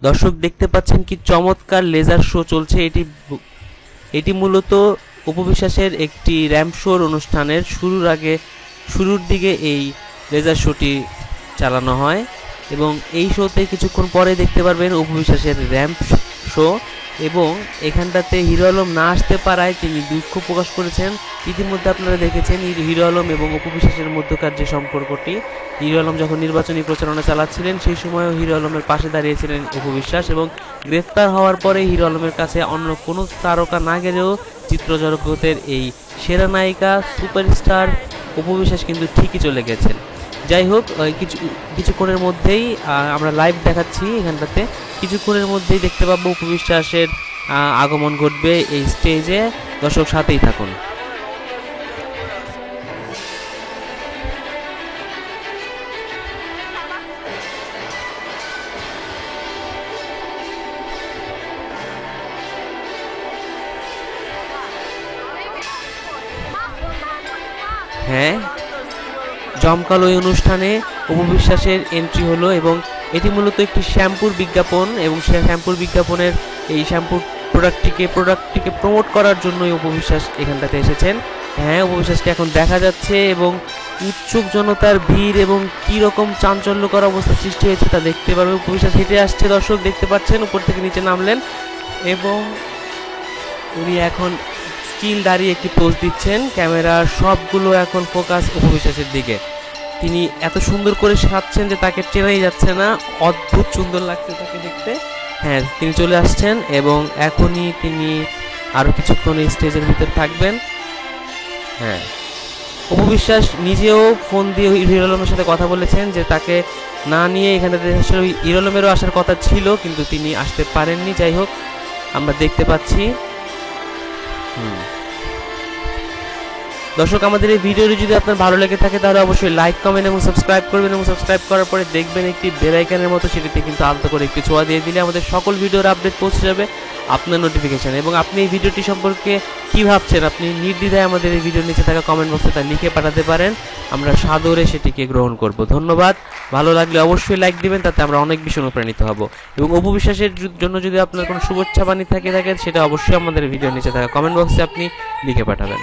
দর্শক দেখতে পাচ্ছেন কি চমৎকার লেজার শো চলছে। এটি মূলত উপবিশ্বাসের একটি র্যাম্প শোর অনুষ্ঠানের শুরুর দিকে এই লেজার শোটি চালানো হয় এবং এই শোতে কিছুক্ষণ পরে দেখতে পারবেন উপবিশ্বাসের র্যাম্প শো। এবং এখানটাতে হিরো আলম না আসতে পারায় তিনি দুঃখ প্রকাশ করেছেন। ইতিমধ্যে আপনারা দেখেছেন হিরো আলম এবং উপবিশ্বাসের মধ্যকার যে সম্পর্কটি, হিরো আলম যখন নির্বাচনী প্রচারণা চালাচ্ছিলেন সেই সময়ও হিরো আলমের পাশে দাঁড়িয়েছিলেন উপবিশ্বাস, এবং গ্রেফতার হওয়ার পরে হিরো আলমের কাছে অন্য কোনো তারকা না গেলেও চিত্রজগতের এই সেরা নায়িকা সুপারস্টার উপবিশ্বাস কিন্তু ঠিকই চলে গেছেন। যাই হোক, কিছুক্ষণের মধ্যেই আমরা লাইভ দেখাচ্ছি, এখানটাতে কিছুক্ষণের মধ্যেই দেখতে পাবো উপবিশ্বাসের আগমন ঘটবে এই স্টেজে। দর্শক সাথেই থাকুন। হ্যাঁ, জমকালো এই অনুষ্ঠানে উপবিশ্বাসের এন্ট্রি হলো এবং এটি মূলত একটি শ্যাম্পুর বিজ্ঞাপন, এবং সেই শ্যাম্পুর বিজ্ঞাপনের এই শ্যাম্পুর প্রোডাক্টটিকে প্রমোট করার জন্যই উপবিশ্বাস এখানটাতে এসেছেন। হ্যাঁ, উপবিশ্বাসকে এখন দেখা যাচ্ছে এবং উৎসুক জনতার ভিড় এবং কি রকম চাঞ্চল্যকর অবস্থা সৃষ্টি হয়েছে তা দেখতে পারবে। উপবিশ্বাস হেঁটে আসছে, দর্শক দেখতে পাচ্ছেন, উপর থেকে নিচে নামলেন এবং উনি এখন স্টিল দাঁড়িয়ে একটি পোজ দিচ্ছেন। ক্যামেরার সবগুলো এখন ফোকাস উপবিশ্বাসের দিকে। তিনি এত সুন্দর করে সাজছেন যে তাকে চেনাই যাচ্ছে না, অদ্ভুত সুন্দর লাগছে তাকে দেখতে। হ্যাঁ, তিনি চলে আসছেন এবং এখনই তিনি আরও কিছুক্ষণ এই স্টেজের ভিতরে থাকবেন। হ্যাঁ, উপবিশ্বাস নিজেও ফোন দিয়ে হিরো আলমের সাথে কথা বলেছেন যে তাকে না নিয়ে এখানে আসলে হিরো আলমেরও আসার কথা ছিল, কিন্তু তিনি আসতে পারেননি। যাই হোক, আমরা দেখতে পাচ্ছি। দর্শক, আমাদের এই ভিডিওটি যদি আপনার ভালো লেগে থাকে তাহলে অবশ্যই লাইক, কমেন্ট এবং সাবস্ক্রাইব করবেন, এবং সাবস্ক্রাইব করার পরে দেখবেন একটি বেল আইকনের মতো, সেটিতে কিন্তু আলতো করে একটি ছোঁয়া দিয়ে দিলে আমাদের সকল ভিডিওর আপডেট পৌঁছে যাবে আপনার নোটিফিকেশন। এবং আপনি এই ভিডিওটি সম্পর্কে কী ভাবছেন আপনি নির্দ্বিধায় আমাদের এই ভিডিওর নিচে থাকা কমেন্ট বক্সে তা লিখে পাঠাতে পারেন, আমরা সাদরে সেটিকে গ্রহণ করব। ধন্যবাদ। ভালো লাগলে অবশ্যই লাইক দিবেন, তাতে আমরা অনেক বেশি অনুপ্রাণিত হব। এবং উপবিশ্বাসের জন্য যদি আপনার কোনো শুভেচ্ছা বাণী থাকে সেটা অবশ্যই আমাদের ভিডিওর নিচে থাকা কমেন্ট বক্সে আপনি লিখে পাঠাবেন।